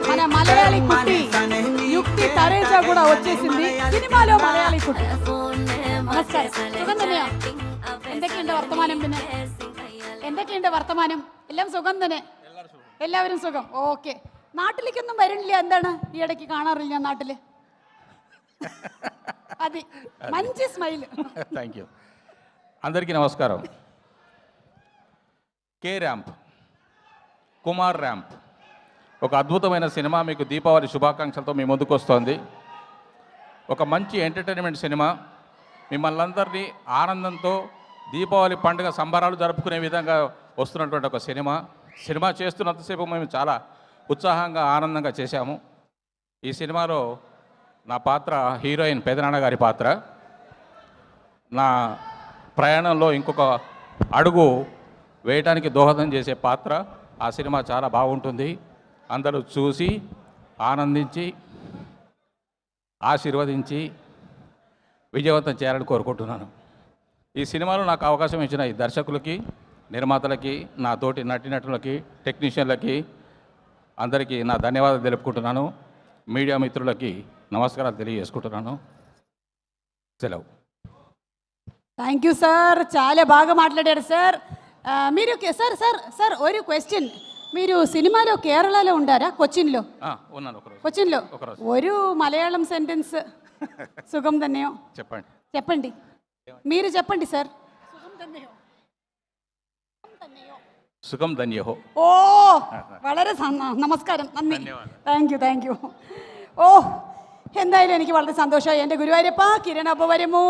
మన మలయాళీ కుట్టి యుక్తి తరేజ కూడా వచ్చేసింది സിനിമയിലോ മലയാളി കുട്ടി. നമസ്കാരം. സുഖം തന്നെയോ? എന്തൊക്കെയുണ്ട് വർത്തമാനം? പിന്നെ എന്തൊക്കെയുണ്ട് വർത്തമാനം? എല്ലാം സുഖം തന്നെ? എല്ലാവരും സുഖം. ഓക്കെ. നാട്ടിലേക്കൊന്നും വരണില്ല? എന്താണ് ഈ ഇടയ്ക്ക് കാണാറില്ല നാട്ടില്? అది మంచి స్మైల్. Thank you. అందరికీ నమస్కారం. కే ర్యాంప్, కుమార్ ర్యాంప్ ఒక అద్భుతమైన సినిమా మీకు దీపావళి శుభాకాంక్షలతో మీ ముందుకు వస్తోంది. ఒక మంచి ఎంటర్టైన్మెంట్ సినిమా, మిమ్మల్ని అందరినీ ఆనందంతో దీపావళి పండుగ సంబరాలు జరుపుకునే విధంగా వస్తున్నటువంటి ఒక సినిమా చేస్తున్నంతసేపు మేము చాలా ఉత్సాహంగా ఆనందంగా చేశాము. ఈ సినిమాలో నా పాత్ర హీరోయిన్ పెదనాన్న గారి పాత్ర. నా ప్రయాణంలో ఇంకొక అడుగు వేయటానికి దోహదం చేసే పాత్ర. ఆ సినిమా చాలా బాగుంటుంది. అందరూ చూసి ఆనందించి ఆశీర్వదించి విజయవంతం చేయాలని కోరుకుంటున్నాను. ఈ సినిమాలో నాకు అవకాశం ఇచ్చిన ఈ దర్శకులకి, నిర్మాతలకి, నా తోటి నటీనటులకి, టెక్నీషియన్లకి అందరికీ నా ధన్యవాదాలు తెలుపుకుంటున్నాను. మీడియా మిత్రులకి నమస్కారాలు తెలియజేసుకుంటున్నాను. సెలవు. థ్యాంక్ యూ సార్, చాలా బాగా మాట్లాడారు సార్. మీరు సార్ సార్ సార్ ഒരു క్వశ్చన్. మీరు సినిమాలో కేరళలో ఉండారా? కొచ్చిన్లో ఉన్నాను. కొచ్చిన్లో ഒരു మలయాళం సెంటెన్స్ సుఖం తന്നെയോ చెప్పండి. మీరు చెప్పండి సార్. സുഖം തന്നെയോ. ഓ വളരെ നമസ്കാരം, നന്ദി. Thank you. ഓ എന്തായാലും എനിക്ക് വളരെ സന്തോഷമായി. എൻ്റെ ഗുരുവായൂരപ്പ. കിരൺ അപ്പോൾ വരുമോ?